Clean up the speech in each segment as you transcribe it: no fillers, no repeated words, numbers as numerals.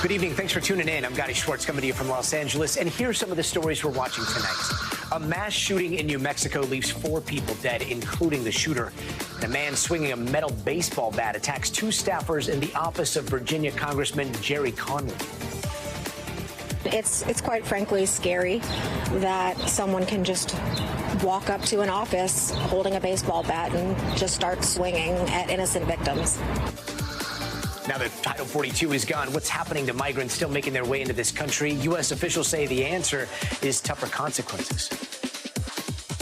Good evening. Thanks for tuning in. I'm Gadi Schwartz coming to you from Los Angeles. And here's some of the stories we're watching tonight. A mass shooting in New Mexico leaves 4 people dead, including the shooter. And a man swinging a metal baseball bat attacks 2 staffers in the office of Virginia Congressman Jerry Conway. It's quite frankly scary that someone can just walk up to an office holding a baseball bat and just start swinging at innocent victims. Now that Title 42 is gone, what's happening to migrants still making their way into this country? U.S. officials say the answer is tougher consequences,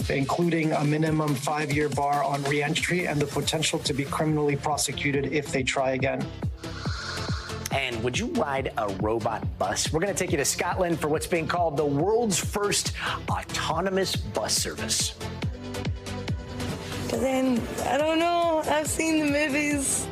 including a minimum 5-year bar on reentry and the potential to be criminally prosecuted if they try again. And would you ride a robot bus? We're going to take you to Scotland for what's being called the world's first autonomous bus service. But then, I don't know, I've seen the movies.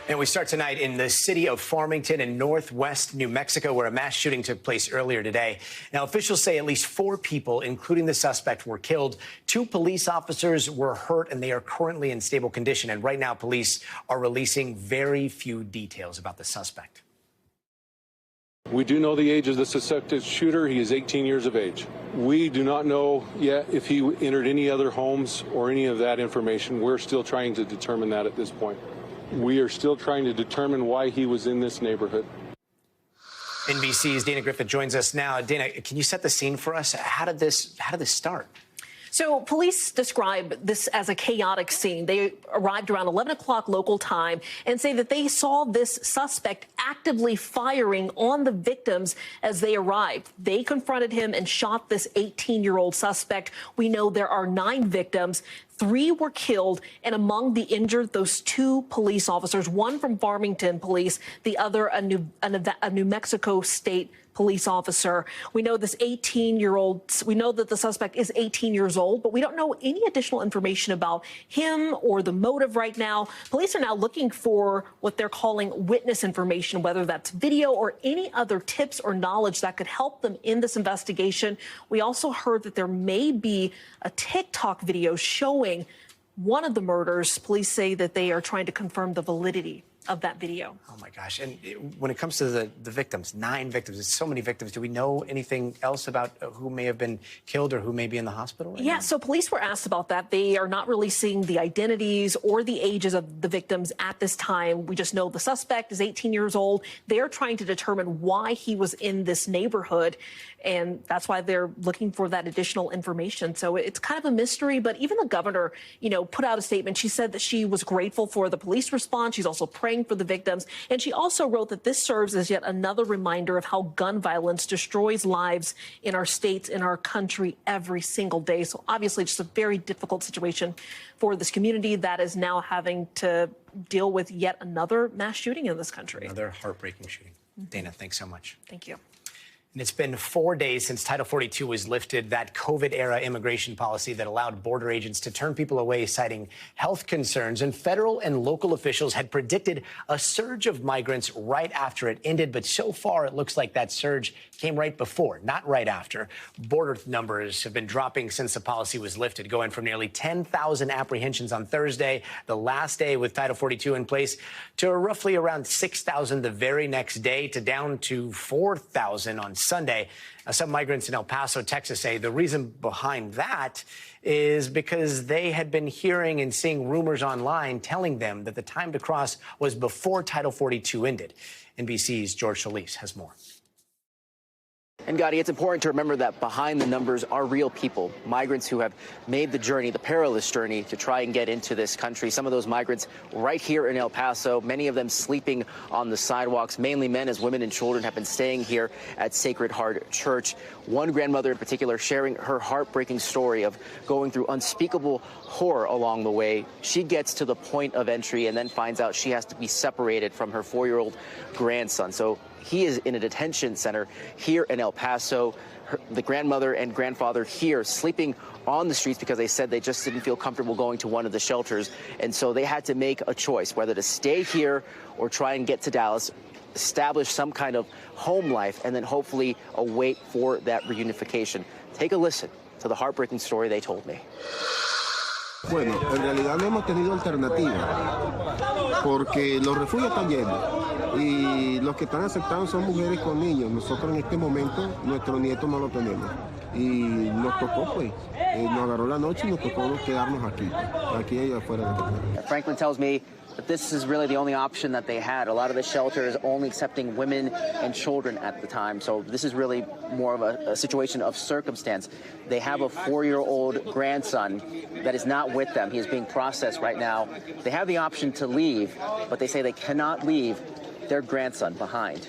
And we start tonight in the city of Farmington in northwest New Mexico, where a mass shooting took place earlier today. Now, officials say at least 4 people, including the suspect, were killed. 2 police officers were hurt, and they are currently in stable condition. And right now, police are releasing very few details about the suspect. We do know the age of the suspected shooter. He is 18 years of age. We do not know yet if he entered any other homes or any of that information. We're still trying to determine that at this point. We are still trying to determine why he was in this neighborhood. NBC's Dana Griffith joins us now. Dana, can you set the scene for us? How did this start? So police describe this as a chaotic scene. They arrived around 11 o'clock local time and say that they saw this suspect actively firing on the victims as they arrived. They confronted him and shot this 18-year-old suspect. We know there are 9 victims. 3 were killed, and among the injured, those 2 police officers, one from Farmington Police, the other a New Mexico State police officer. We know this 18-year-old, we know that the suspect is 18 years old, but we don't know any additional information about him or the motive right now. Police are now looking for what they're calling witness information, whether that's video or any other tips or knowledge that could help them in this investigation. We also heard that there may be a TikTok video showing one of the murders. Police say that they are trying to confirm the validity of that video. Oh, my gosh. And when it comes to the victims, 9 victims, it's so many victims. Do we know anything else about who may have been killed or who may be in the hospital right now? So police were asked about that. They are not releasing the identities or the ages of the victims at this time. We just know the suspect is 18 years old. They're trying to determine why he was in this neighborhood, and that's why they're looking for that additional information. So it's kind of a mystery, but even the governor, put out a statement. She said that she was grateful for the police response. She's also praying for the victims. And she also wrote that this serves as yet another reminder of how gun violence destroys lives in our states, in our country every single day. So obviously just a very difficult situation for this community that is now having to deal with yet another mass shooting in this country. Another heartbreaking shooting. Dana, thanks so much. Thank you. And it's been 4 days since Title 42 was lifted, that COVID-era immigration policy that allowed border agents to turn people away, citing health concerns. And federal and local officials had predicted a surge of migrants right after it ended. But so far, it looks like that surge came right before, not right after. Border numbers have been dropping since the policy was lifted, going from nearly 10,000 apprehensions on Thursday, the last day with Title 42 in place, to roughly around 6,000 the very next day, to down to 4,000 on Sunday. Some migrants in El Paso, Texas, say the reason behind that is because they had been hearing and seeing rumors online telling them that the time to cross was before Title 42 ended. NBC's George Solis has more. And Gadi, it's important to remember that behind the numbers are real people, migrants who have made the journey, the perilous journey, to try and get into this country. Some of those migrants right here in El Paso, many of them sleeping on the sidewalks, mainly men, as women and children have been staying here at Sacred Heart Church. One grandmother in particular sharing her heartbreaking story of going through unspeakable horror along the way. She gets to the point of entry and then finds out she has to be separated from her 4-year-old grandson. So he is in a detention center here in El Paso. The grandmother and grandfather here sleeping on the streets because they said they just didn't feel comfortable going to one of the shelters. And so they had to make a choice whether to stay here or try and get to Dallas, establish some kind of home life, and then hopefully await for that reunification. Take a listen to the heartbreaking story they told me. Bueno, en realidad no hemos tenido alternativa, porque los refugios están llenos y los que están aceptados son mujeres con niños. Nosotros en este momento, nuestros nietos no lo tenemos y nos tocó, pues, nos agarró la noche y nos tocó quedarnos aquí afuera de la Franklin tells me that this is really the only option that they had. A lot of the shelters only accepting women and children at the time, so this is really more of a situation of circumstance. They have a 4-year-old grandson that is not with them. He is being processed right now. They have the option to leave, but they say they cannot leave their grandson behind.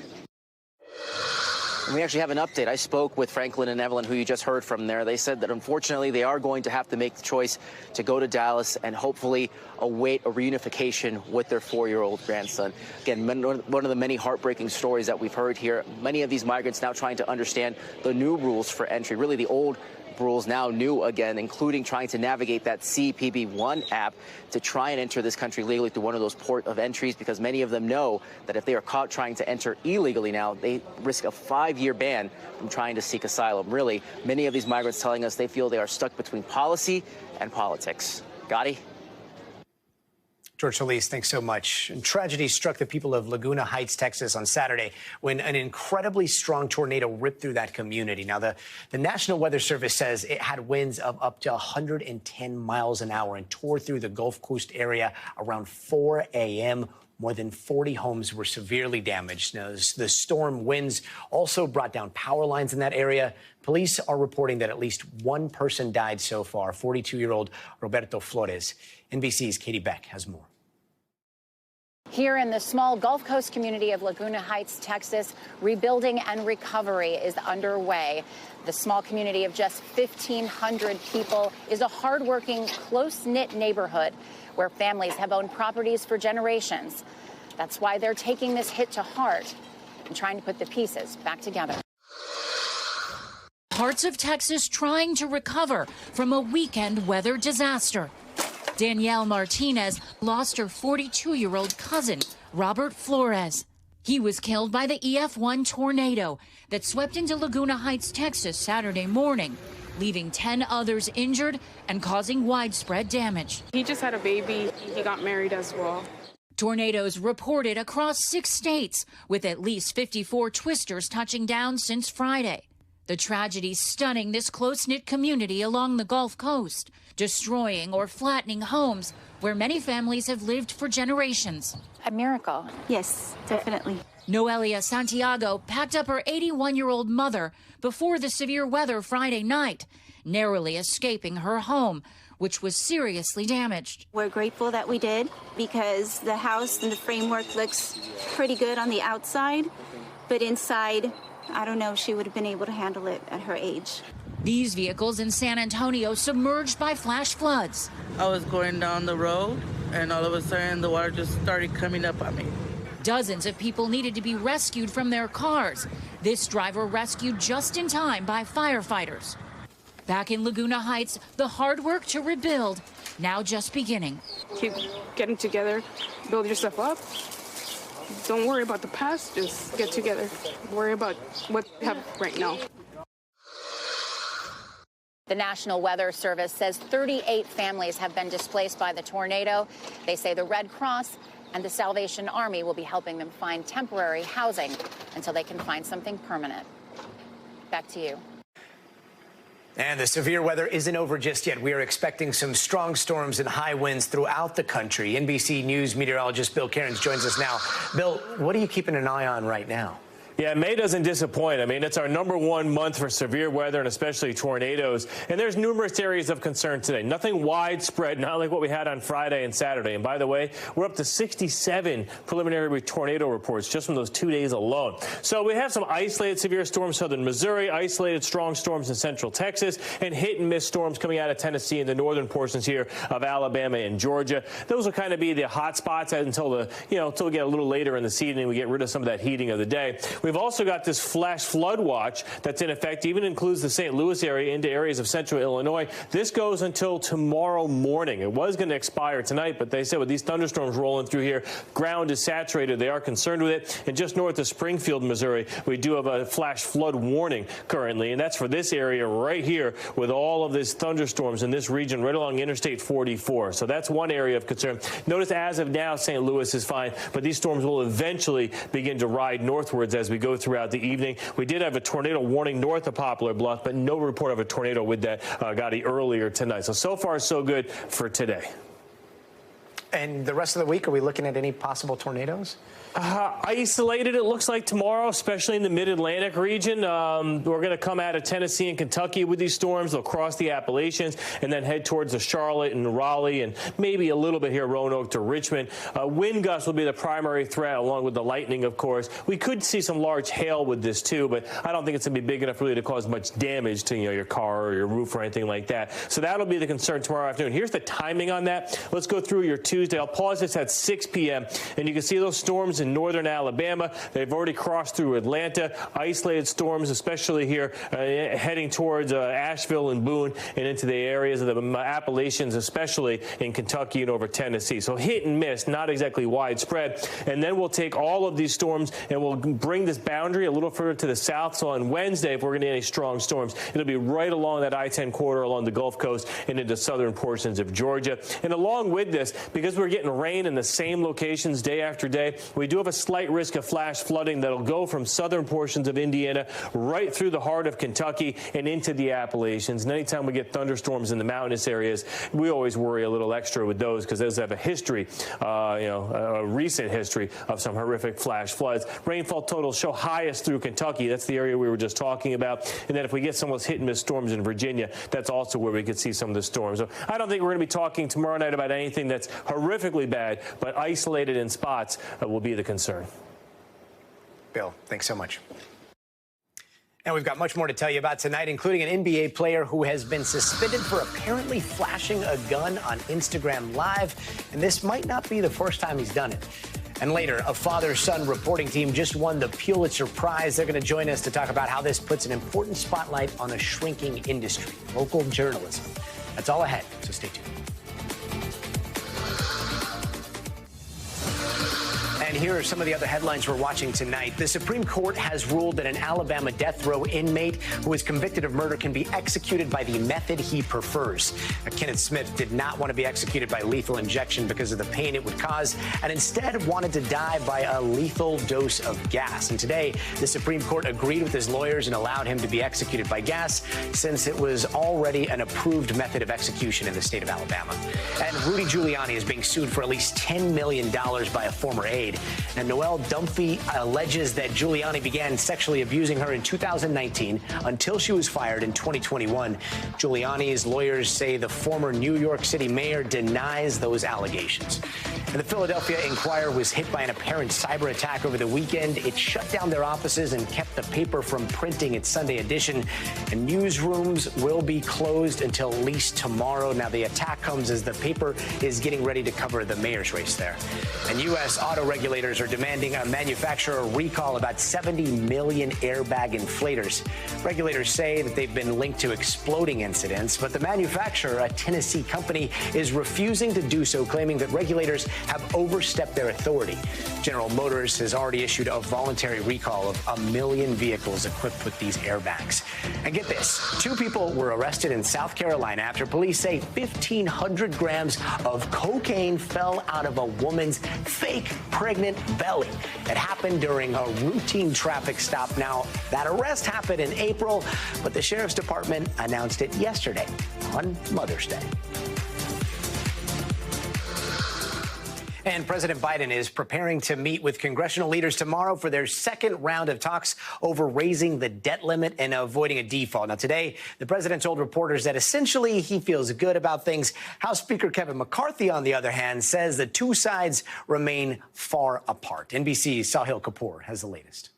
And we actually have an update. I spoke with Franklin and Evelyn, who you just heard from there. They said that unfortunately they are going to have to make the choice to go to Dallas and hopefully await a reunification with their 4-year-old grandson. Again, one of the many heartbreaking stories that we've heard here. Many of these migrants now trying to understand the new rules for entry, really the old rules now new again, including trying to navigate that CPB1 app to try and enter this country legally through one of those port of entries, because many of them know that if they are caught trying to enter illegally now, they risk a 5-year ban from trying to seek asylum. Really, many of these migrants telling us they feel they are stuck between policy and politics. Gotti? George Solis, thanks so much. And tragedy struck the people of Laguna Heights, Texas on Saturday when an incredibly strong tornado ripped through that community. Now, the National Weather Service says it had winds of up to 110 miles an hour and tore through the Gulf Coast area around 4 a.m. More than 40 homes were severely damaged. Now, the storm winds also brought down power lines in that area. Police are reporting that at least one person died so far, 42-year-old Roberto Flores. NBC's Katie Beck has more. Here in the small Gulf Coast community of Laguna Heights, Texas, rebuilding and recovery is underway. The small community of just 1,500 people is a hardworking, close-knit neighborhood where families have owned properties for generations. That's why they're taking this hit to heart and trying to put the pieces back together. Parts of Texas trying to recover from a weekend weather disaster. Danielle Martinez lost her 42-year-old cousin, Robert Flores. He was killed by the EF1 tornado that swept into Laguna Heights, Texas, Saturday morning, leaving 10 others injured and causing widespread damage. He just had a baby. He got married as well. Tornadoes reported across 6 states, with at least 54 twisters touching down since Friday. The tragedy stunning this close-knit community along the Gulf Coast, destroying or flattening homes where many families have lived for generations. A miracle. Yes, definitely. Noelia Santiago packed up her 81-year-old mother before the severe weather Friday night, narrowly escaping her home, which was seriously damaged. We're grateful that we did, because the house and the framework looks pretty good on the outside, but inside, I don't know if she would have been able to handle it at her age. These vehicles in San Antonio submerged by flash floods. I was going down the road, and all of a sudden the water just started coming up on me. Dozens of people needed to be rescued from their cars. This driver rescued just in time by firefighters. Back in Laguna Heights, the hard work to rebuild now just beginning. Keep getting together, build yourself up. Don't worry about the past, just get together. Worry about what you have right now. The National Weather Service says 38 families have been displaced by the tornado. They say the Red Cross and the Salvation Army will be helping them find temporary housing until they can find something permanent. Back to you. And the severe weather isn't over just yet. We are expecting some strong storms and high winds throughout the country. NBC News meteorologist Bill Cairns joins us now. Bill, what are you keeping an eye on right now? Yeah, May doesn't disappoint. I mean, it's our #1 month for severe weather and especially tornadoes. And there's numerous areas of concern today. Nothing widespread, not like what we had on Friday and Saturday. And by the way, we're up to 67 preliminary tornado reports just from those 2 days alone. So we have some isolated severe storms, southern Missouri, isolated strong storms in central Texas, and hit and miss storms coming out of Tennessee and the northern portions here of Alabama and Georgia. Those will kind of be the hot spots until we get a little later in this evening. We get rid of some of that heating of the day. We We've also got this flash flood watch that's in effect, even includes the St. Louis area into areas of central Illinois. This goes until tomorrow morning. It was going to expire tonight, but they said with these thunderstorms rolling through here, ground is saturated. They are concerned with it. And just north of Springfield, Missouri, we do have a flash flood warning currently, and that's for this area right here with all of these thunderstorms in this region right along Interstate 44. So that's one area of concern. Notice as of now, St. Louis is fine, but these storms will eventually begin to ride northwards as we go throughout the evening. We did have a tornado warning north of Poplar Bluff, but no report of a tornado with that, Gadi, earlier tonight. So far, so good for today. And the rest of the week, are we looking at any possible tornadoes? Isolated, it looks like tomorrow, especially in the mid-Atlantic region. We're going to come out of Tennessee and Kentucky with these storms. They'll cross the Appalachians and then head towards the Charlotte and Raleigh and maybe a little bit here Roanoke to Richmond. Wind gusts will be the primary threat, along with the lightning, of course. We could see some large hail with this, too, but I don't think it's going to be big enough really to cause much damage to your car or your roof or anything like that. So that'll be the concern tomorrow afternoon. Here's the timing on that. Let's go through your Tuesday. I'll pause this at 6 p.m., and you can see those storms in northern Alabama. They've already crossed through Atlanta. Isolated storms, especially here, heading towards Asheville and Boone and into the areas of the Appalachians, especially in Kentucky and over Tennessee. So hit and miss, not exactly widespread. And then we'll take all of these storms and we'll bring this boundary a little further to the south. So on Wednesday, if we're going to get any strong storms, it'll be right along that I-10 corridor along the Gulf Coast and into southern portions of Georgia. And along with this, because we're getting rain in the same locations day after day, we do have a slight risk of flash flooding that'll go from southern portions of Indiana right through the heart of Kentucky and into the Appalachians. And anytime we get thunderstorms in the mountainous areas, we always worry a little extra with those because those have a history, a recent history of some horrific flash floods. Rainfall totals show highest through Kentucky. That's the area we were just talking about. And then if we get some of those hit and miss storms in Virginia, that's also where we could see some of the storms. So I don't think we're going to be talking tomorrow night about anything that's horrifically bad, but isolated in spots will be the concern. Bill, thanks so much. And we've got much more to tell you about tonight, including an NBA player who has been suspended for apparently flashing a gun on Instagram Live. And this might not be the first time he's done it. And later, a father-son reporting team just won the Pulitzer Prize. They're going to join us to talk about how this puts an important spotlight on a shrinking industry, local journalism. That's all ahead, so stay tuned. And here are some of the other headlines we're watching tonight. The Supreme Court has ruled that an Alabama death row inmate who is convicted of murder can be executed by the method he prefers. Kenneth Smith did not want to be executed by lethal injection because of the pain it would cause, and instead wanted to die by a lethal dose of gas. And today, the Supreme Court agreed with his lawyers and allowed him to be executed by gas, since it was already an approved method of execution in the state of Alabama. And Rudy Giuliani is being sued for at least $10 million by a former aide. And Noelle Dunphy alleges that Giuliani began sexually abusing her in 2019 until she was fired in 2021. Giuliani's lawyers say the former New York City mayor denies those allegations. And the Philadelphia Inquirer was hit by an apparent cyber attack over the weekend. It shut down their offices and kept the paper from printing its Sunday edition. And newsrooms will be closed until at least tomorrow. Now, the attack comes as the paper is getting ready to cover the mayor's race there. And U.S. auto regulators are demanding a manufacturer recall about 70 million airbag inflators. Regulators say that they've been linked to exploding incidents, but the manufacturer, a Tennessee company, is refusing to do so, claiming that regulators have overstepped their authority. General Motors has already issued a voluntary recall of 1 million vehicles equipped with these airbags. And get this, 2 people were arrested in South Carolina after police say 1,500 grams of cocaine fell out of a woman's fake pregnant belly. It happened during a routine traffic stop. Now, that arrest happened in April, but the sheriff's department announced it yesterday on Mother's Day. And President Biden is preparing to meet with congressional leaders tomorrow for their second round of talks over raising the debt limit and avoiding a default. Now, today, the president told reporters that essentially he feels good about things. House Speaker Kevin McCarthy, on the other hand, says the two sides remain far apart. NBC's Sahil Kapoor has the latest.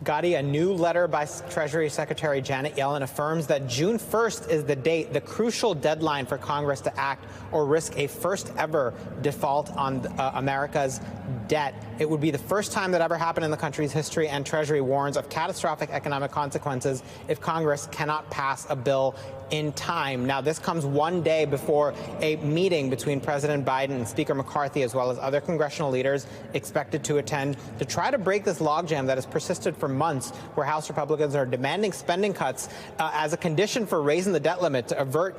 Gadi, a new letter by Treasury Secretary Janet Yellen affirms that June 1st is the date, the crucial deadline for Congress to act or risk a first-ever default on America's debt. It would be the first time that ever happened in the country's history, and Treasury warns of catastrophic economic consequences if Congress cannot pass a bill in time. Now, this comes one day before a meeting between President Biden and Speaker McCarthy, as well as other congressional leaders expected to attend, to try to break this logjam that has persisted for months, where House Republicans are demanding spending cuts as a condition for raising the debt limit to avert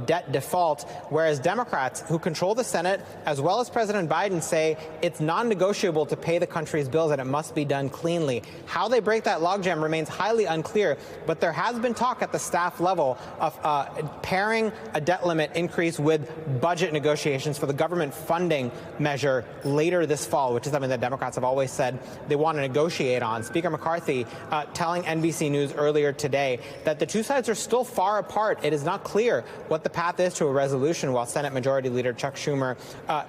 debt default, whereas Democrats, who control the Senate, as well as President Biden, say it's non-negotiable to pay the country's bills and it must be done cleanly. How they break that logjam remains highly unclear, but there has been talk at the staff level of pairing a debt limit increase with budget negotiations for the government funding measure later this fall, which is something that Democrats have always said they want to negotiate on. Speaker McCarthy telling NBC News earlier today that the two sides are still far apart. It is not clear what the path is to a resolution, while Senate Majority Leader Chuck Schumer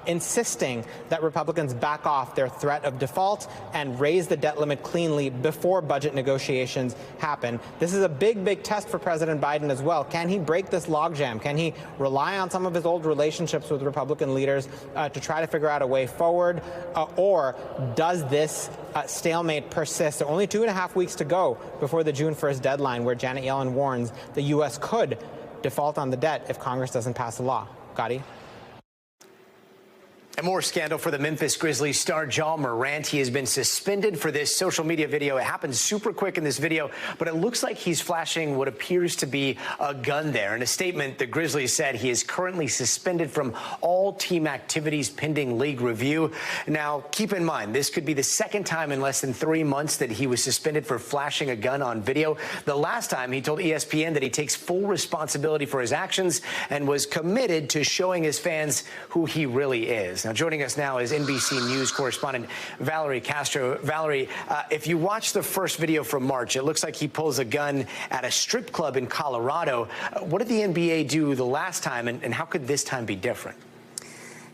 insisting that Republicans back off their threat of default and raise the debt limit cleanly before budget negotiations happen. This is a big, big test for President Biden as well. Can he break this logjam? Can he rely on some of his old relationships with Republican leaders to try to figure out a way forward? Or does this stalemate persist? So only 2.5 weeks to go before the June 1st deadline, where Janet Yellen warns the U.S. could default on the debt if Congress doesn't pass a law. Gadi? And more scandal for the Memphis Grizzlies star Ja Morant. He has been suspended for this social media video. It happens super quick in this video, but it looks like he's flashing what appears to be a gun there. In a statement, the Grizzlies said he is currently suspended from all team activities pending league review. Now, keep in mind, this could be the second time in less than 3 months that he was suspended for flashing a gun on video. The last time, he told ESPN that he takes full responsibility for his actions and was committed to showing his fans who he really is. Now, joining us now is NBC News correspondent Valerie Castro. Valerie, if you watch the first video from March, it looks like he pulls a gun at a strip club in Colorado. What did the NBA do the last time, and how could this time be different?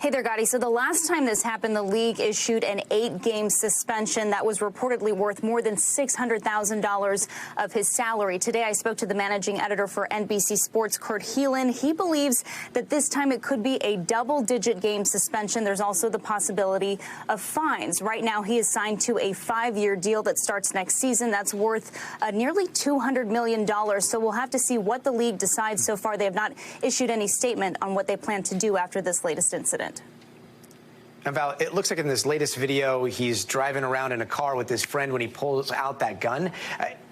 Hey there, Gotti. So the last time this happened, the league issued an 8-game suspension that was reportedly worth more than $600,000 of his salary. Today, I spoke to the managing editor for NBC Sports, Kurt Heelan. He believes that this time it could be a double-digit game suspension. There's also the possibility of fines. Right now, he is signed to a 5-year deal that starts next season. That's worth nearly $200 million. So we'll have to see what the league decides. So far, they have not issued any statement on what they plan to do after this latest incident. And Val, it looks like in this latest video, he's driving around in a car with his friend when he pulls out that gun.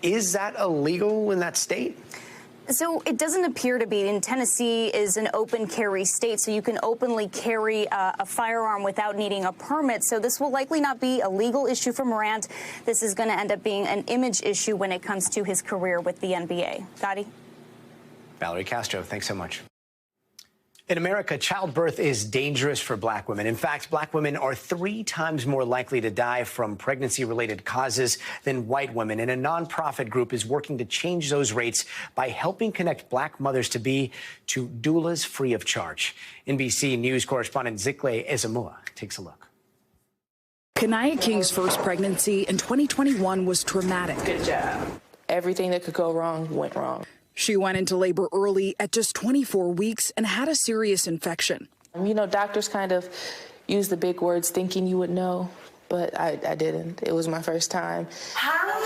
Is that illegal in that state? So it doesn't appear to be. In Tennessee is an open carry state, so you can openly carry a firearm without needing a permit. So this will likely not be a legal issue for Morant. This is going to end up being an image issue when it comes to his career with the NBA. Gotti? Valerie Castro, thanks so much. In America, childbirth is dangerous for black women. In fact, black women are 3 times more likely to die from pregnancy-related causes than white women. And a nonprofit group is working to change those rates by helping connect black mothers-to-be to doulas free of charge. NBC News correspondent Zikle Ezamua takes a look. Kanaya King's first pregnancy in 2021 was traumatic. Good job. Everything that could go wrong went wrong. She went into labor early at just 24 weeks and had a serious infection. You know, doctors kind of use the big words thinking you would know, but I didn't. It was my first time.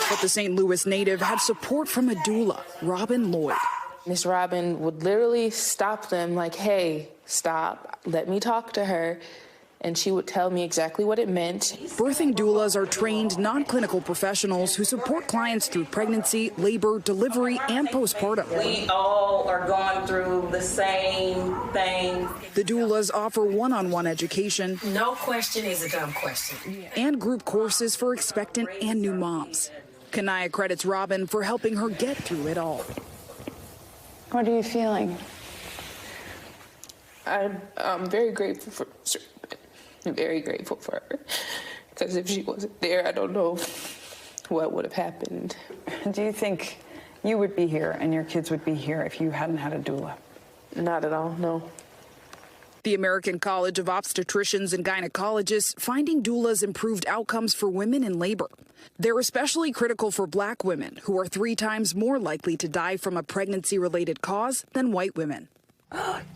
But the St. Louis native had support from a doula, Robin Lloyd. Miss Robin would literally stop them like, hey, stop, let me talk to her. And she would tell me exactly what it meant. Birthing doulas are trained non-clinical professionals who support clients through pregnancy, labor, delivery, and postpartum. We all are going through the same thing. The doulas offer one-on-one education. No question is a dumb question. And group courses for expectant and new moms. Kanaya credits Robin for helping her get through it all. What are you feeling? I'm very grateful for her. I'm very grateful for her, because if she wasn't there, I don't know what would have happened. Do you think you would be here and your kids would be here if you hadn't had a doula? Not at all, no. The American College of Obstetricians and Gynecologists finding doulas improved outcomes for women in labor. They're especially critical for black women, who are 3 times more likely to die from a pregnancy-related cause than white women.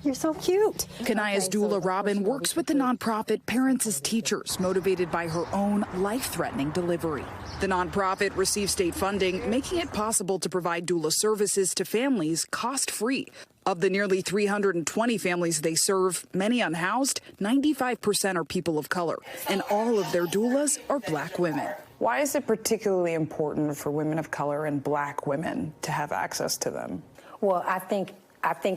You're so cute. Kanaya's doula, Robin, works with the nonprofit Parents as Teachers, motivated by her own life-threatening delivery. The nonprofit receives state funding, making it possible to provide doula services to families cost-free. Of the nearly 320 families they serve, many unhoused, 95% are people of color, and all of their doulas are Black women. Why is it particularly important for women of color and Black women to have access to them? Well, I think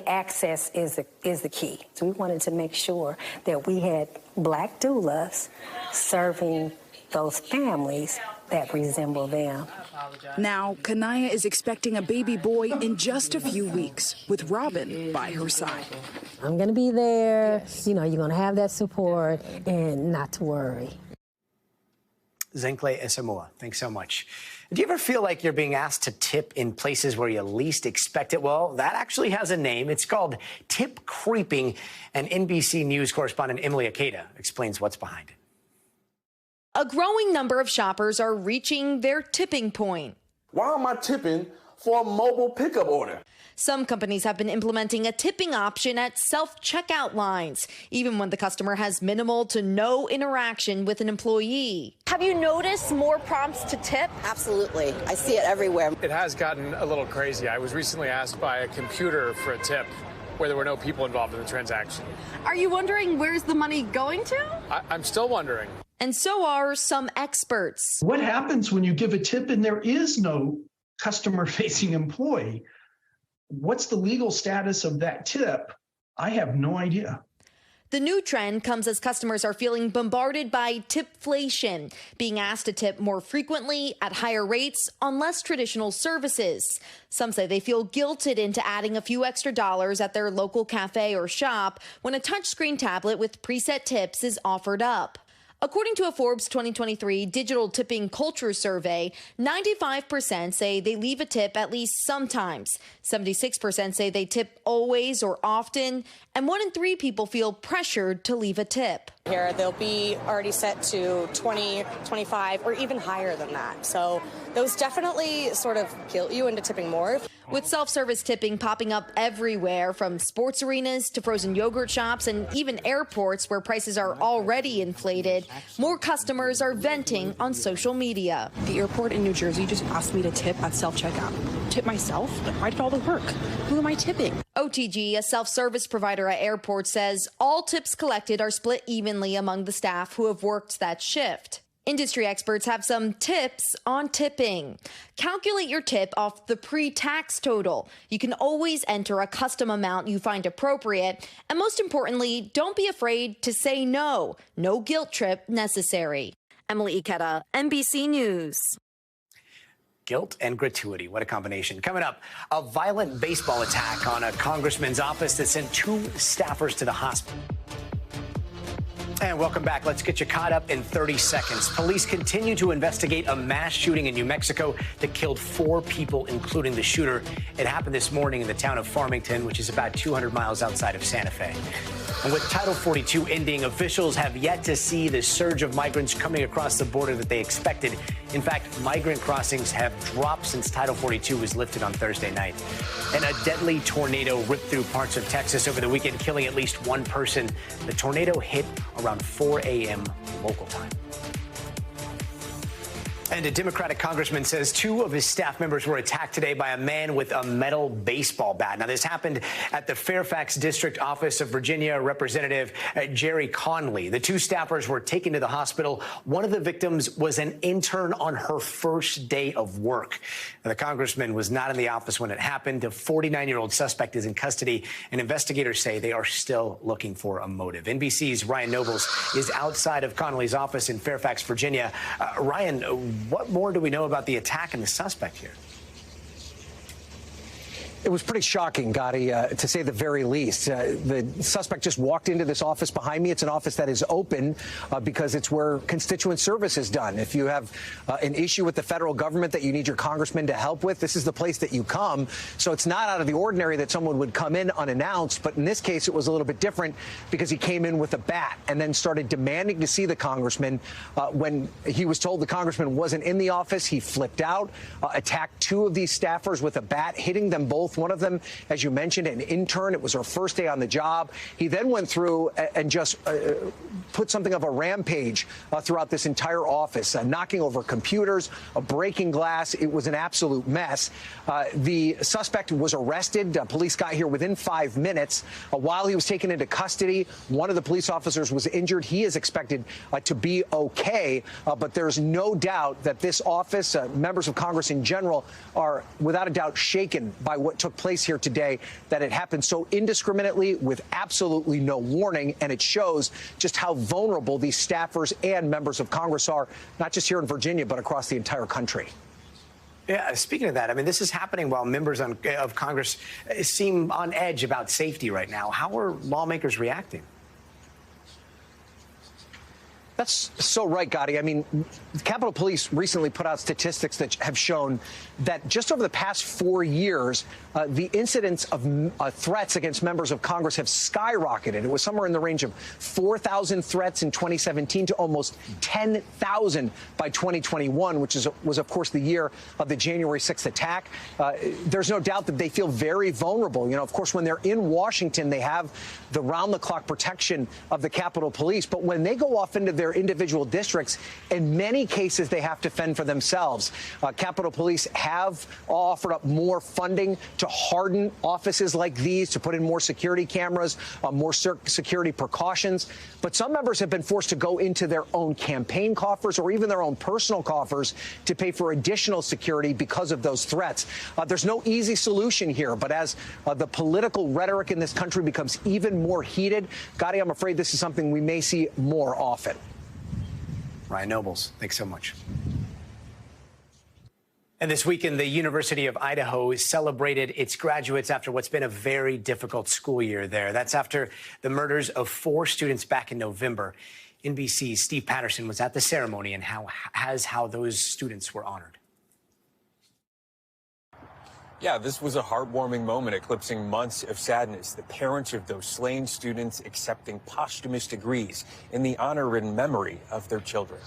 access is the key. So we wanted to make sure that we had Black doulas serving those families that resemble them. Now, Kanaya is expecting a baby boy in just a few weeks, with Robin by her side. I'm going to be there. Yes. You know, you're going to have that support and not to worry. Zenkle Esamoa, thanks so much. Do you ever feel like you're being asked to tip in places where you least expect it? Well, that actually has a name. It's called tip creeping, and NBC News correspondent Emily Akeda explains what's behind it. A growing number of shoppers are reaching their tipping point. Why am I tipping for a mobile pickup order? Some companies have been implementing a tipping option at self-checkout lines, even when the customer has minimal to no interaction with an employee. Have you noticed more prompts to tip? Absolutely. I see it everywhere. It has gotten a little crazy. I was recently asked by a computer for a tip where there were no people involved in the transaction. Are you wondering where's the money going to? I'm still wondering. And so are some experts. What happens when you give a tip and there is no customer-facing employee? What's the legal status of that tip? I have no idea. The new trend comes as customers are feeling bombarded by tipflation, being asked to tip more frequently at higher rates on less traditional services. Some say they feel guilted into adding a few extra dollars at their local cafe or shop when a touchscreen tablet with preset tips is offered up. According to a Forbes 2023 digital tipping culture survey, 95% say they leave a tip at least sometimes. 76% say they tip always or often. And 1 in 3 people feel pressured to leave a tip. Here, they'll be already set to 20, 25, or even higher than that. So those definitely sort of guilt you into tipping more. With self-service tipping popping up everywhere, from sports arenas to frozen yogurt shops and even airports where prices are already inflated, more customers are venting on social media. The airport in New Jersey just asked me to tip at self-checkout. Tip myself? I did all the work. Who am I tipping? OTG, a self-service provider at airports, says all tips collected are split evenly among the staff who have worked that shift. Industry experts have some tips on tipping. Calculate your tip off the pre-tax total. You can always enter a custom amount you find appropriate. And most importantly, don't be afraid to say no. No guilt trip necessary. Emily Ikeda, NBC News. Guilt and gratuity. What a combination. Coming up, a violent baseball attack on a congressman's office that sent 2 staffers to the hospital. And welcome back. Let's get you caught up in 30 seconds. Police continue to investigate a mass shooting in New Mexico that killed 4 people, including the shooter. It happened this morning in the town of Farmington, which is about 200 miles outside of Santa Fe. And with Title 42 ending, officials have yet to see the surge of migrants coming across the border that they expected. In fact, migrant crossings have dropped since Title 42 was lifted on Thursday night. And a deadly tornado ripped through parts of Texas over the weekend, killing at least 1 person. The tornado hit around 4 a.m. local time. And a Democratic congressman says 2 of his staff members were attacked today by a man with a metal baseball bat. Now, this happened at the Fairfax District Office of Virginia Representative Jerry Conley. The 2 staffers were taken to the hospital. One of the victims was an intern on her first day of work. Now, the congressman was not in the office when it happened. The 49-year-old suspect is in custody, and investigators say they are still looking for a motive. NBC's Ryan Nobles is outside of Conley's office in Fairfax, Virginia. Ryan, what more do we know about the attack and the suspect here? It was pretty shocking, Gotti, to say the very least. The suspect just walked into this office behind me. It's an office that is open because it's where constituent service is done. If you have an issue with the federal government that you need your congressman to help with, this is the place that you come. So it's not out of the ordinary that someone would come in unannounced. But in this case, it was a little bit different because he came in with a bat and then started demanding to see the congressman. When he was told the congressman wasn't in the office, he flipped out, attacked 2 of these staffers with a bat, hitting them both both. One of them, as you mentioned, an intern. It was her first day on the job. He then went through and just put something of a rampage throughout this entire office, knocking over computers, breaking glass. It was an absolute mess. The suspect was arrested. Police got here within 5 minutes. While he was taken into custody, one of the police officers was injured. He is expected to be okay, but there's no doubt that this office, members of Congress in general, are without a doubt shaken by what took place here today, that it happened so indiscriminately with absolutely no warning, and it shows just how vulnerable these staffers and members of Congress are, not just here in Virginia, but across the entire country. Yeah, speaking of that, I mean, this is happening while members of Congress seem on edge about safety right now. How are lawmakers reacting? That's so right, Gotti. I mean, Capitol Police recently put out statistics that have shown that just over the past 4 years, the incidence of threats against members of Congress have skyrocketed. It was somewhere in the range of 4,000 threats in 2017 to almost 10,000 by 2021, which was, of course, the year of the January 6th attack. There's no doubt that they feel very vulnerable. You know, of course, when they're in Washington, they have the round-the-clock protection of the Capitol Police. But when they go off into their individual districts, in many cases, they have to fend for themselves. Capitol Police have offered up more funding to harden offices like these, to put in more security cameras, more security precautions. But some members have been forced to go into their own campaign coffers or even their own personal coffers to pay for additional security because of those threats. There's no easy solution here, but as the political rhetoric in this country becomes even more heated, Gotti, I'm afraid this is something we may see more often. Ryan Nobles, thanks so much. And this weekend, the University of Idaho celebrated its graduates after what's been a very difficult school year there. That's after the murders of 4 students back in November. NBC's Steve Patterson was at the ceremony and how those students were honored. Yeah, this was a heartwarming moment, eclipsing months of sadness. The parents of those slain students accepting posthumous degrees in the honor and memory of their children.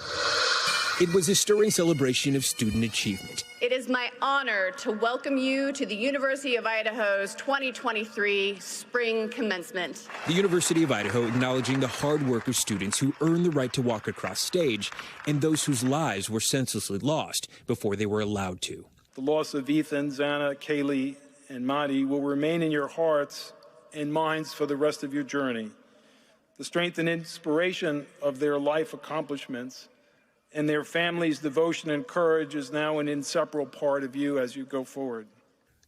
It was a stirring celebration of student achievement. It is my honor to welcome you to the University of Idaho's 2023 spring commencement. The University of Idaho acknowledging the hard work of students who earned the right to walk across stage and those whose lives were senselessly lost before they were allowed to. The loss of Ethan, Xana, Kaylee, and Madi will remain in your hearts and minds for the rest of your journey. The strength and inspiration of their life accomplishments and their families' devotion and courage is now an inseparable part of you as you go forward.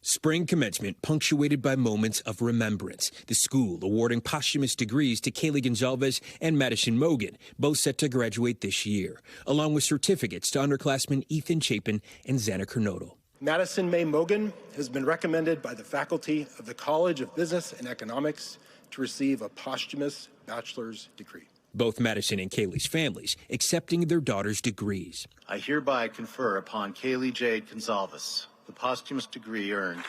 Spring commencement punctuated by moments of remembrance. The school awarding posthumous degrees to Kaylee Gonzalez and Madison Mogan, both set to graduate this year, along with certificates to underclassmen Ethan Chapin and Xana Kernodle. Madison May Mogan has been recommended by the faculty of the College of Business and Economics to receive a posthumous bachelor's degree. Both Madison and Kaylee's families accepting their daughters' degrees. I hereby confer upon Kaylee Jade Gonzalez the posthumous degree earned.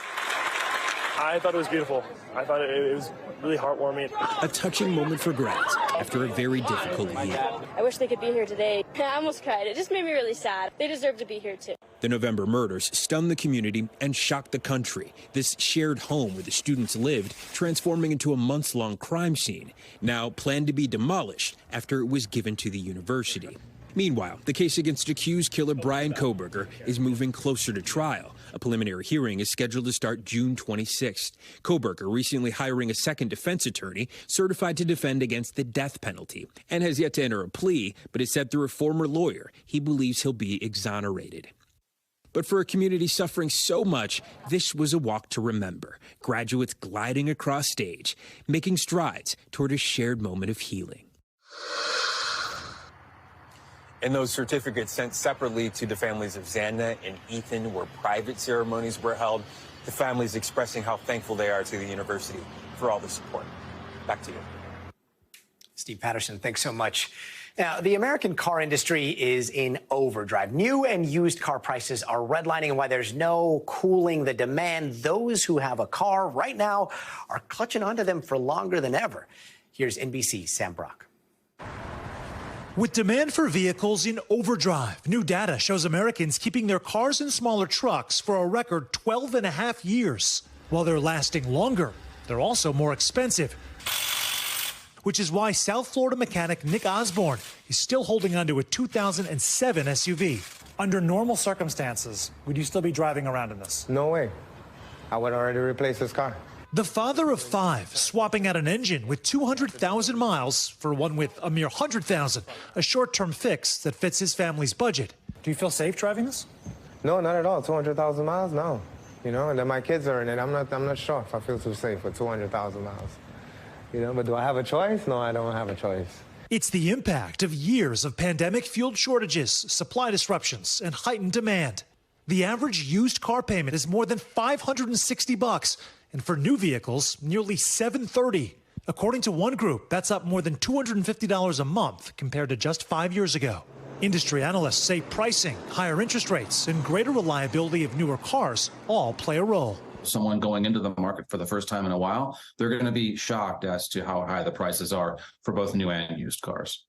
I thought it was beautiful. I thought it was really heartwarming. A touching moment for grads after a very difficult year. I wish they could be here today. I almost cried. It just made me really sad. They deserve to be here too. The November murders stunned the community and shocked the country. This shared home where the students lived, transforming into a months-long crime scene, now planned to be demolished after it was given to the university. Meanwhile, the case against accused killer Brian Kohberger is moving closer to trial. A preliminary hearing is scheduled to start June 26th. Kohberger recently hiring a second defense attorney certified to defend against the death penalty and has yet to enter a plea, but has said through a former lawyer he believes he'll be exonerated. But for a community suffering so much, this was a walk to remember. Graduates gliding across stage, making strides toward a shared moment of healing. And those certificates sent separately to the families of Xana and Ethan, where private ceremonies were held. The families expressing how thankful they are to the university for all the support. Back to you. Steve Patterson, thanks so much. Now, the American car industry is in overdrive. New and used car prices are redlining, and why there's no cooling the demand. Those who have a car right now are clutching onto them for longer than ever. Here's NBC's Sam Brock. With demand for vehicles in overdrive, new data shows Americans keeping their cars and smaller trucks for a record 12 and a half years. While they're lasting longer, they're also more expensive, which is why South Florida mechanic Nick Osborne is still holding onto a 2007 SUV. Under normal circumstances, would you still be driving around in this? No way. I would already replace this car. The father of 5 swapping out an engine with 200,000 miles for one with a mere 100,000, a short-term fix that fits his family's budget. Do you feel safe driving this? No, not at all. 200,000 miles, no. You know, and then my kids are in it. I'm not sure if I feel too safe with 200,000 miles. You know, but do I have a choice? No, I don't have a choice. It's the impact of years of pandemic-fueled shortages, supply disruptions, and heightened demand. The average used car payment is more than $560, and for new vehicles, nearly $730. According to one group, that's up more than $250 a month compared to just 5 years ago. Industry analysts say pricing, higher interest rates, and greater reliability of newer cars all play a role. Someone going into the market for the first time in a while, they're going to be shocked as to how high the prices are for both new and used cars.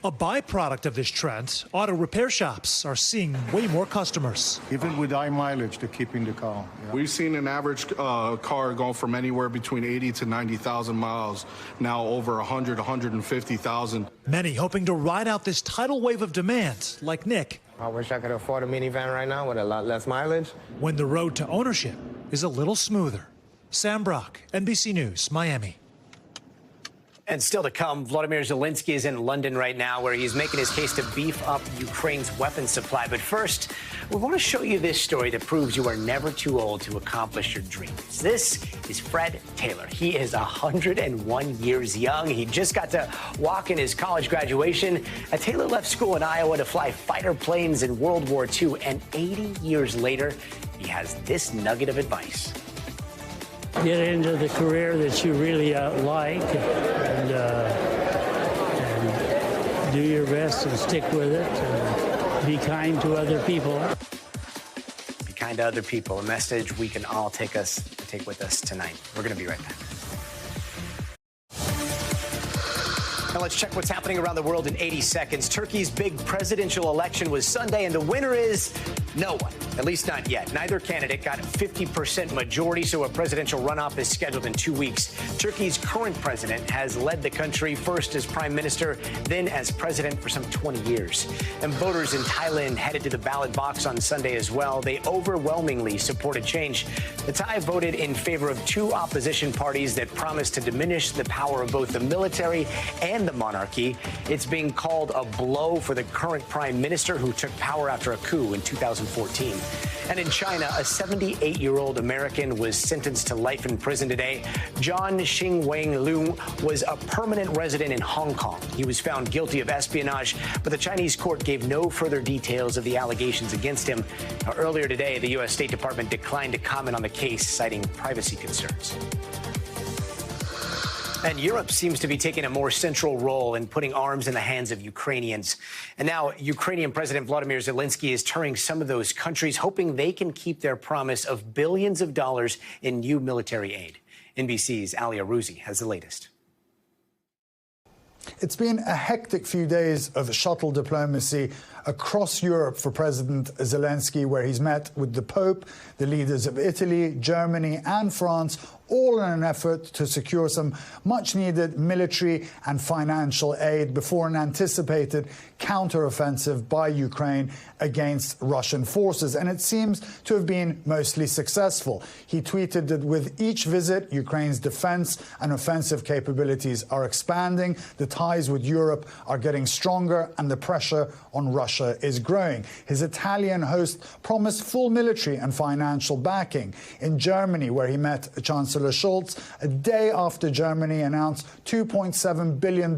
A byproduct of this trend, auto repair shops are seeing way more customers. Even with high mileage, they're keeping the car. Yeah. We've seen an average car go from anywhere between 80 to 90,000 miles, now over 100, 150,000. Many hoping to ride out this tidal wave of demand, like Nick. I wish I could afford a minivan right now with a lot less mileage. When the road to ownership is a little smoother. Sam Brock, NBC News, Miami. And still to come, Volodymyr Zelensky is in London right now, where he's making his case to beef up Ukraine's weapons supply. But first, we want to show you this story that proves you are never too old to accomplish your dreams. This is Fred Taylor. He is 101 years young. He just got to walk in his college graduation. Taylor left school in Iowa to fly fighter planes in World War II. And 80 years later, he has this nugget of advice. Get into the career that you really like and do your best and stick with it and be kind to other people. Be kind to other people, a message we can all take with us tonight. We're going to be right back. Now let's check what's happening around the world in 80 seconds. Turkey's big presidential election was Sunday, and the winner is no one, at least not yet. Neither candidate got a 50% majority, so a presidential runoff is scheduled in 2 weeks. Turkey's current president has led the country first as prime minister, then as president for some 20 years. And voters in Thailand headed to the ballot box on Sunday as well. They overwhelmingly supported change. The Thai voted in favor of 2 opposition parties that promised to diminish the power of both the military and the monarchy. It's being called a blow for the current prime minister who took power after a coup in 2014. And in China, a 78-year-old American was sentenced to life in prison today. John Xingwang Liu was a permanent resident in Hong Kong. He was found guilty of espionage, but the Chinese court gave no further details of the allegations against him. Now, earlier today, the U.S. State Department declined to comment on the case, citing privacy concerns. And Europe seems to be taking a more central role in putting arms in the hands of Ukrainians. And now Ukrainian President Volodymyr Zelensky is touring some of those countries, hoping they can keep their promise of billions of dollars in new military aid. NBC's Ali Arouzi has the latest. It's been a hectic few days of shuttle diplomacy across Europe for President Zelensky, where he's met with the Pope, the leaders of Italy, Germany and France, all in an effort to secure some much-needed military and financial aid before an anticipated counteroffensive by Ukraine against Russian forces. And it seems to have been mostly successful. He tweeted that with each visit, Ukraine's defense and offensive capabilities are expanding, the ties with Europe are getting stronger, and the pressure on Russia is growing. His Italian host promised full military and financial backing. In Germany, where he met Chancellor Schwartz, a day after Germany announced $2.7 billion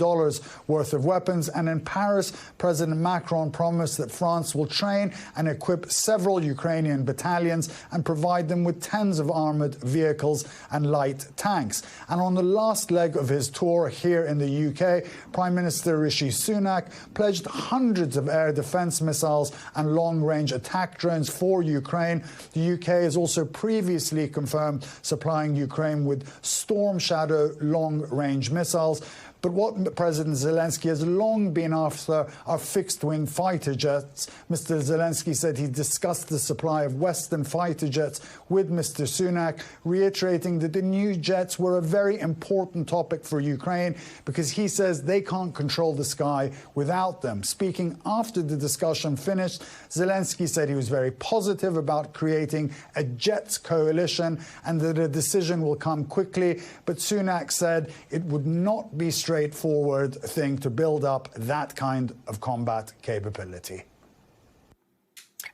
worth of weapons, and in Paris, President Macron promised that France will train and equip several Ukrainian battalions and provide them with tens of armoured vehicles and light tanks. And on the last leg of his tour here in the UK, Prime Minister Rishi Sunak pledged hundreds of air defence missiles and long-range attack drones for Ukraine. The UK has also previously confirmed supplying Ukraine with Storm Shadow long-range missiles. But what President Zelensky has long been after are fixed-wing fighter jets. Mr. Zelensky said he discussed the supply of Western fighter jets with Mr. Sunak, reiterating that the new jets were a very important topic for Ukraine because he says they can't control the sky without them. Speaking after the discussion finished, Zelensky said he was very positive about creating a jets coalition and that a decision will come quickly. But Sunak said it would not be a straightforward thing to build up that kind of combat capability.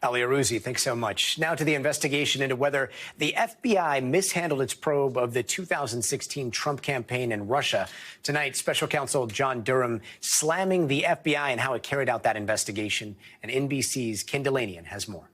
Ali Arouzi, thanks so much. Now to the investigation into whether the FBI mishandled its probe of the 2016 Trump campaign in Russia. Tonight, Special Counsel John Durham slamming the FBI and how it carried out that investigation. And NBC's Ken Delanian has more.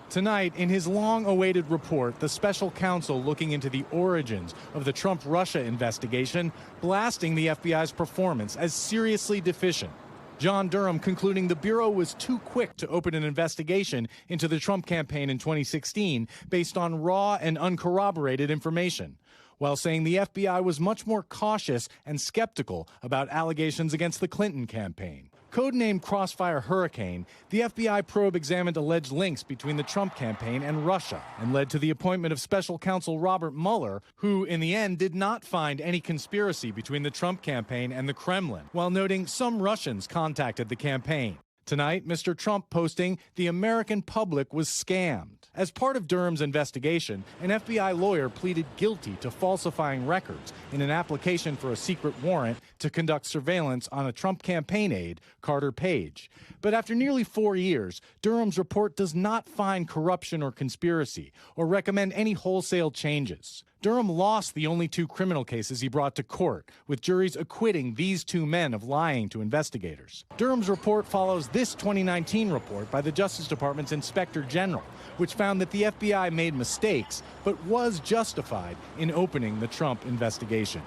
Tonight, in his long-awaited report, the special counsel looking into the origins of the Trump-Russia investigation, blasting the FBI's performance as seriously deficient. John Durham concluding the Bureau was too quick to open an investigation into the Trump campaign in 2016 based on raw and uncorroborated information, while saying the FBI was much more cautious and skeptical about allegations against the Clinton campaign. Codenamed Crossfire Hurricane, the FBI probe examined alleged links between the Trump campaign and Russia and led to the appointment of special counsel Robert Mueller, who in the end did not find any conspiracy between the Trump campaign and the Kremlin, while noting some Russians contacted the campaign. Tonight, Mr. Trump posting the American public was scammed. As part of Durham's investigation, an FBI lawyer pleaded guilty to falsifying records in an application for a secret warrant to conduct surveillance on a Trump campaign aide, Carter Page. But after nearly 4 years, Durham's report does not find corruption or conspiracy or recommend any wholesale changes. Durham lost the only 2 criminal cases he brought to court, with juries acquitting these 2 men of lying to investigators. Durham's report follows this 2019 report by the Justice Department's Inspector General, which found that the FBI made mistakes, but was justified in opening the Trump investigation.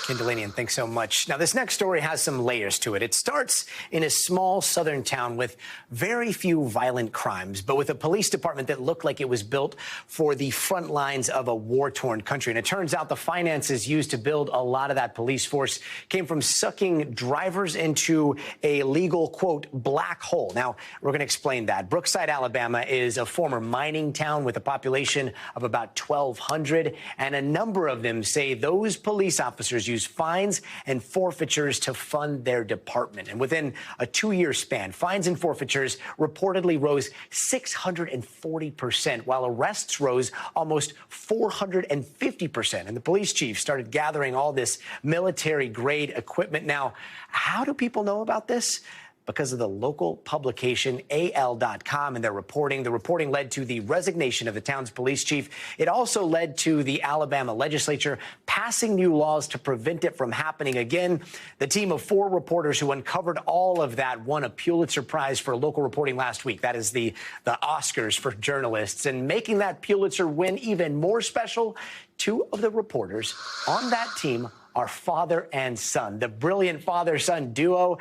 Ken Delanian, thanks so much. Now, this next story has some layers to it. It starts in a small southern town with very few violent crimes, but with a police department that looked like it was built for the front lines of a war-torn country. And it turns out the finances used to build a lot of that police force came from sucking drivers into a legal, quote, black hole. Now, we're going to explain that. Brookside, Alabama is a former mining town with a population of about 1,200, and a number of them say those police officers use fines and forfeitures to fund their department. And within a 2-year span, fines and forfeitures reportedly rose 640%, while arrests rose almost 450%. And the police chief started gathering all this military-grade equipment. Now, how do people know about this? Because of the local publication AL.com and their reporting. The reporting led to the resignation of the town's police chief. It also led to the Alabama legislature passing new laws to prevent it from happening again. The team of 4 reporters who uncovered all of that won a Pulitzer Prize for local reporting last week. That is the Oscars for journalists. And making that Pulitzer win even more special, 2 of the reporters on that team are father and son, the brilliant father-son duo.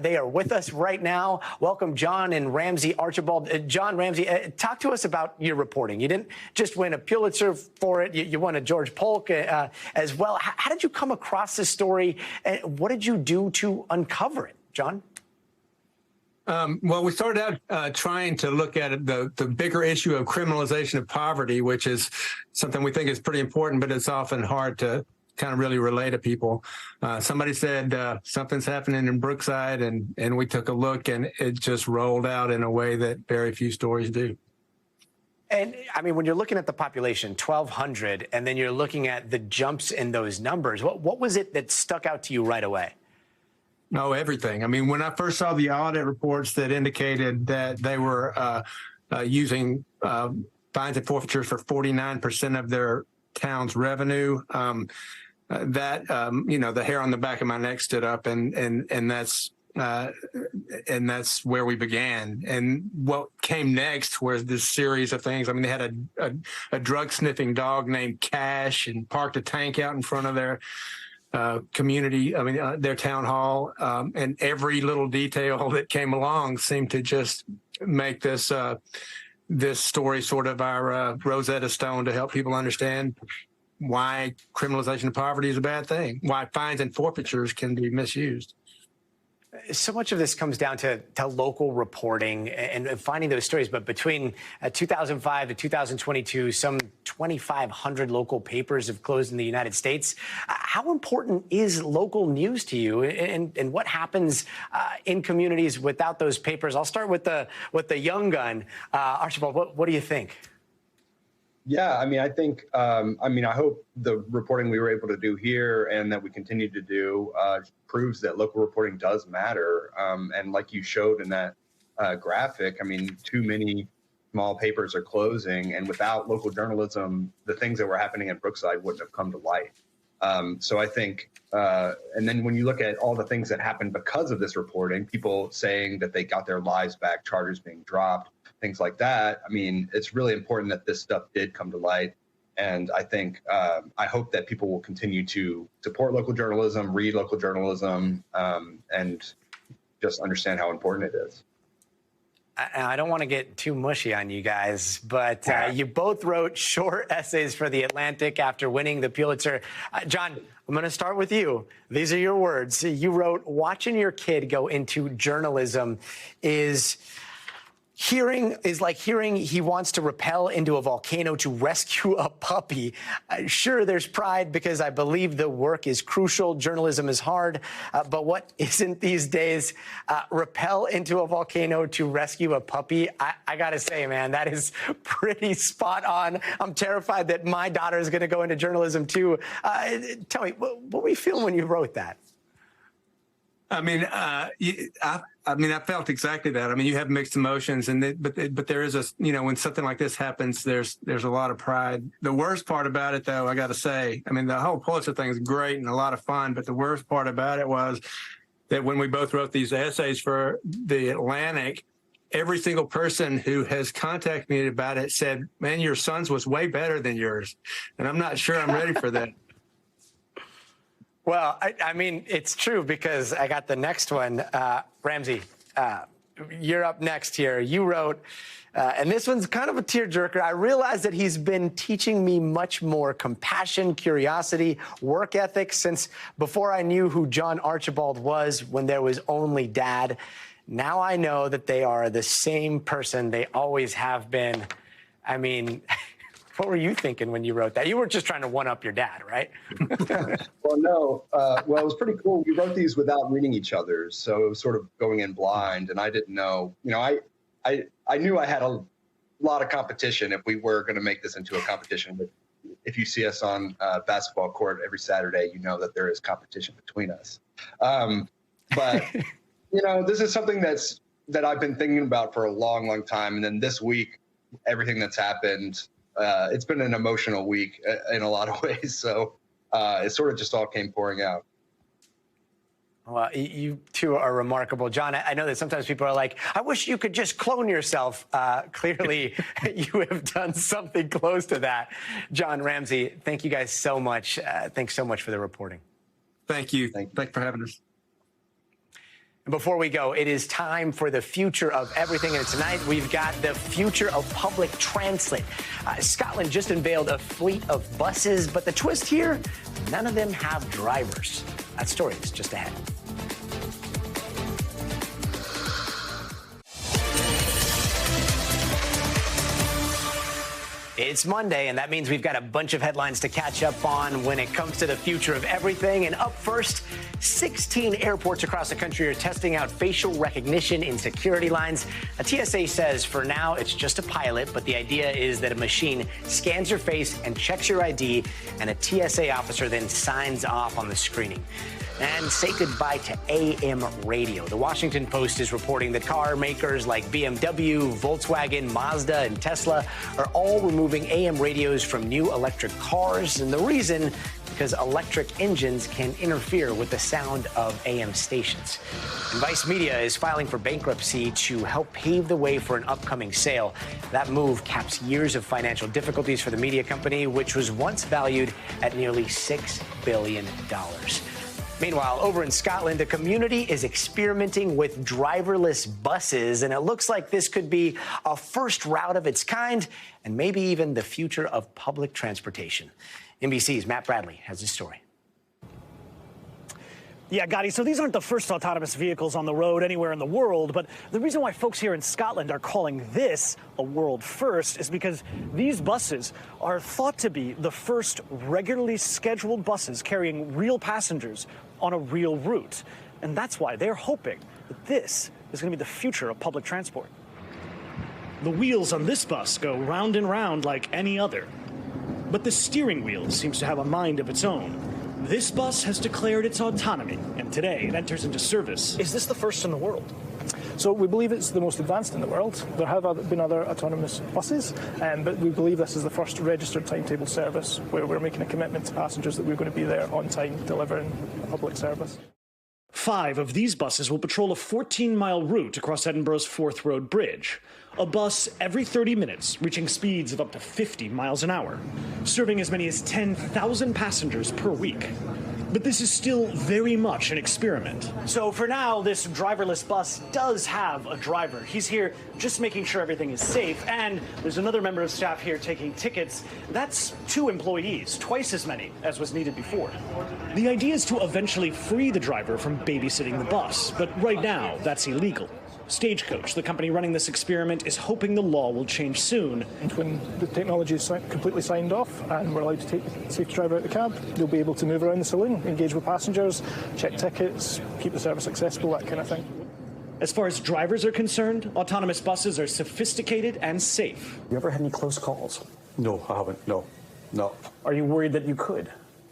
They are with us right now. Welcome, John and Ramsey Archibald. John, Ramsey, talk to us about your reporting. You didn't just win a Pulitzer for it. You won a George Polk as well. How did you come across this story? And what did you do to uncover it, John? Well, we started out trying to look at the bigger issue of criminalization of poverty, which is something we think is pretty important, but it's often hard to kind of really relate to people. Somebody said something's happening in Brookside, and we took a look, and it just rolled out in a way that very few stories do. And I mean, when you're looking at the population, 1,200, and then you're looking at the jumps in those numbers, what was it that stuck out to you right away? No, everything. I mean, when I first saw the audit reports that indicated that they were using fines and forfeitures for 49% of their town's revenue, the hair on the back of my neck stood up, and that's where we began. And what came next was this series of things. I mean, they had a drug sniffing dog named Cash and parked a tank out in front of their community, their town hall, and every little detail that came along seemed to just make this story sort of our Rosetta Stone to help people understand why criminalization of poverty is a bad thing, why fines and forfeitures can be misused. So much of this comes down to local reporting and finding those stories. But between 2005 to 2022, some 2,500 local papers have closed in the United States. How important is local news to you, and what happens in communities without those papers? I'll start with the young gun. Archibald, what do you think? Yeah, I mean, I think, I hope the reporting we were able to do here and that we continue to do proves that local reporting does matter. And like you showed in that graphic, I mean, too many small papers are closing, and without local journalism, the things that were happening in Brookside wouldn't have come to light. So I think, and then when you look at all the things that happened because of this reporting, people saying that they got their lives back, charges being dropped, things like that. I mean, it's really important that this stuff did come to light. And I think, I hope that people will continue to support local journalism, read local journalism, and just understand how important it is. I don't want to get too mushy on you guys, but you both wrote short essays for The Atlantic after winning the Pulitzer. John, I'm going to start with you. These are your words. You wrote, watching your kid go into journalism is like hearing he wants to rappel into a volcano to rescue a puppy. Sure, there's pride because I believe the work is crucial. Journalism is hard. But what isn't these days? Rappel into a volcano to rescue a puppy. I got to say, man, that is pretty spot on. I'm terrified that my daughter is going to go into journalism, too. Tell me, what were you feeling when you wrote that? I mean, I felt exactly that. I mean, you have mixed emotions, but there is when something like this happens, there's a lot of pride. The worst part about it, though, I got to say, I mean, the whole Pulitzer thing is great and a lot of fun, but the worst part about it was that when we both wrote these essays for The Atlantic, every single person who has contacted me about it said, "Man, your son's was way better than yours," and I'm not sure I'm ready for that. Well, I mean, it's true because I got the next one. Ramsey, you're up next here. You wrote, and this one's kind of a tearjerker. I realized that he's been teaching me much more compassion, curiosity, work ethic since before I knew who John Archibald was when there was only Dad. Now I know that they are the same person they always have been. I mean... What were you thinking when you wrote that? You were just trying to one-up your dad, right? Well, no. Well, it was pretty cool. We wrote these without reading each other's, so it was sort of going in blind, and I didn't know. You know, I knew I had a lot of competition if we were going to make this into a competition. But if you see us on basketball court every Saturday, you know that there is competition between us. But this is something that I've been thinking about for a long, long time. And then this week, everything that's happened. It's been an emotional week in a lot of ways, so it sort of just all came pouring out. Well, you two are remarkable. John, I know that sometimes people are like, I wish you could just clone yourself. Clearly, you have done something close to that. John, Ramsey, thank you guys so much. Thanks so much for the reporting. Thank you. Thanks for having us. And before we go, it is time for the future of everything. And tonight, we've got the future of public transit. Scotland just unveiled a fleet of buses, but the twist here, none of them have drivers. That story is just ahead. It's Monday, and that means we've got a bunch of headlines to catch up on when it comes to the future of everything. And up first, 16 airports across the country are testing out facial recognition in security lines. A TSA says for now it's just a pilot, but the idea is that a machine scans your face and checks your ID, and a TSA officer then signs off on the screening. And say goodbye to AM radio. The Washington Post is reporting that car makers like BMW, Volkswagen, Mazda, and Tesla are all removing AM radios from new electric cars. And the reason, because electric engines can interfere with the sound of AM stations. And Vice Media is filing for bankruptcy to help pave the way for an upcoming sale. That move caps years of financial difficulties for the media company, which was once valued at nearly $6 billion. Meanwhile, over in Scotland, a community is experimenting with driverless buses, and it looks like this could be a first route of its kind and maybe even the future of public transportation. NBC's Matt Bradley has this story. Yeah, Gadi, so these aren't the first autonomous vehicles on the road anywhere in the world, but the reason why folks here in Scotland are calling this a world first is because these buses are thought to be the first regularly scheduled buses carrying real passengers on a real route. And that's why they're hoping that this is going to be the future of public transport. The wheels on this bus go round and round like any other, but the steering wheel seems to have a mind of its own. This bus has declared its autonomy, and today it enters into service. Is this the first in the world? So we believe it's the most advanced in the world. There have been other autonomous buses, but we believe this is the first registered timetable service where we're making a commitment to passengers that we're going to be there on time delivering a public service. 5 of these buses will patrol a 14-mile route across Edinburgh's Forth Road Bridge. A bus every 30 minutes, reaching speeds of up to 50 miles an hour, serving as many as 10,000 passengers per week. But this is still very much an experiment. So for now, this driverless bus does have a driver. He's here just making sure everything is safe, and there's another member of staff here taking tickets. That's 2 employees, twice as many as was needed before. The idea is to eventually free the driver from babysitting the bus, but right now, that's illegal. Stagecoach, the company running this experiment, is hoping the law will change soon. When the technology is completely signed off and we're allowed to take the safety driver out of the cab, they'll be able to move around the saloon, engage with passengers, check tickets, keep the service accessible, that kind of thing. As far as drivers are concerned, autonomous buses are sophisticated and safe. You ever had any close calls? No, I haven't. No. Are you worried that you could?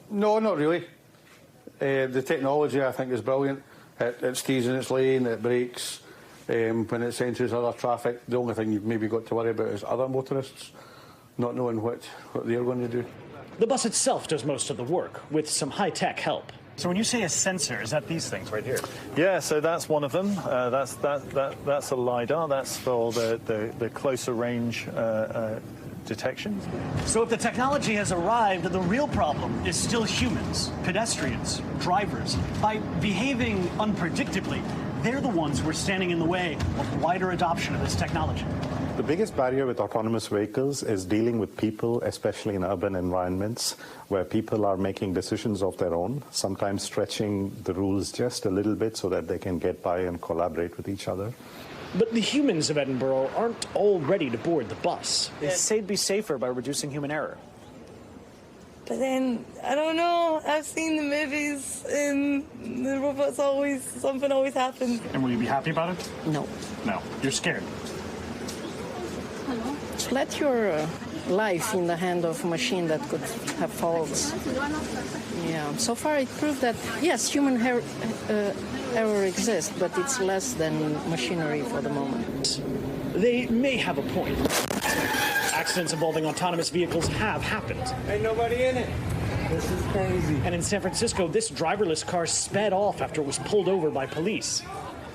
No, not really. The technology, I think, is brilliant. It stays in its lane, it brakes. When it senses other traffic, the only thing you've maybe got to worry about is other motorists not knowing what they're going to do. The bus itself does most of the work, with some high-tech help. So when you say a sensor, is that these things right here? Yeah, so that's one of them. That's a LiDAR. That's for the closer range detection. So if the technology has arrived, the real problem is still humans, pedestrians, drivers. By behaving unpredictably, they're the ones who are standing in the way of wider adoption of this technology. The biggest barrier with autonomous vehicles is dealing with people, especially in urban environments, where people are making decisions of their own, sometimes stretching the rules just a little bit so that they can get by and collaborate with each other. But the humans of Edinburgh aren't all ready to board the bus. They say it'd be safer by reducing human error. But then, I don't know, I've seen the movies and the robots something always happens. And will you be happy about it? No. No. You're scared? Let your life in the hand of a machine that could have faults. Yeah, so far it proved that, yes, human error exists, but it's less than machinery for the moment. They may have a point. Accidents involving autonomous vehicles have happened. Ain't nobody in it. This is crazy. And in San Francisco, this driverless car sped off after it was pulled over by police.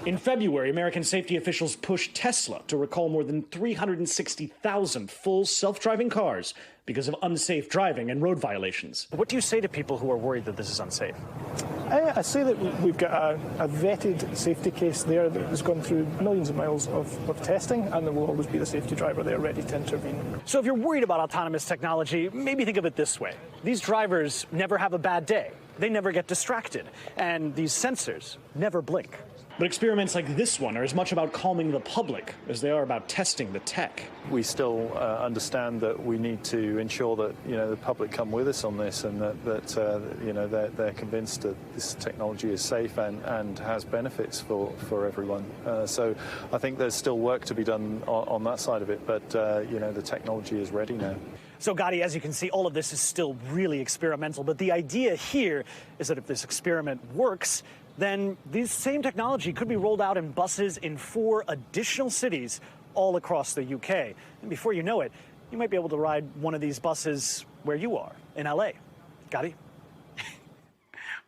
In February, American safety officials pushed Tesla to recall more than 360,000 full self-driving cars because of unsafe driving and road violations. What do you say to people who are worried that this is unsafe? I say that we've got a vetted safety case there that has gone through millions of miles of testing, and there will always be the safety driver there ready to intervene. So if you're worried about autonomous technology, maybe think of it this way. These drivers never have a bad day. They never get distracted. And these sensors never blink. But experiments like this one are as much about calming the public as they are about testing the tech. We still understand that we need to ensure that the public come with us on this, and that they're convinced that this technology is safe and has benefits for everyone. So I think there's still work to be done on that side of it, but the technology is ready now. So, Gadi, as you can see, all of this is still really experimental, but the idea here is that if this experiment works, then this same technology could be rolled out in buses in 4 additional cities all across the UK. And before you know it, you might be able to ride one of these buses where you are, in LA. Gadi?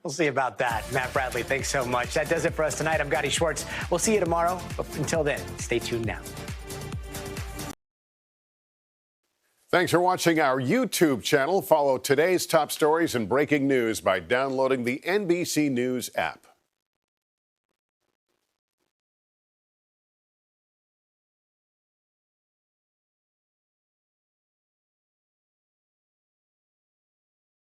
We'll see about that. Matt Bradley, thanks so much. That does it for us tonight. I'm Gadi Schwartz. We'll see you tomorrow. But until then, stay tuned now. Thanks for watching our YouTube channel. Follow today's top stories and breaking news by downloading the NBC News app.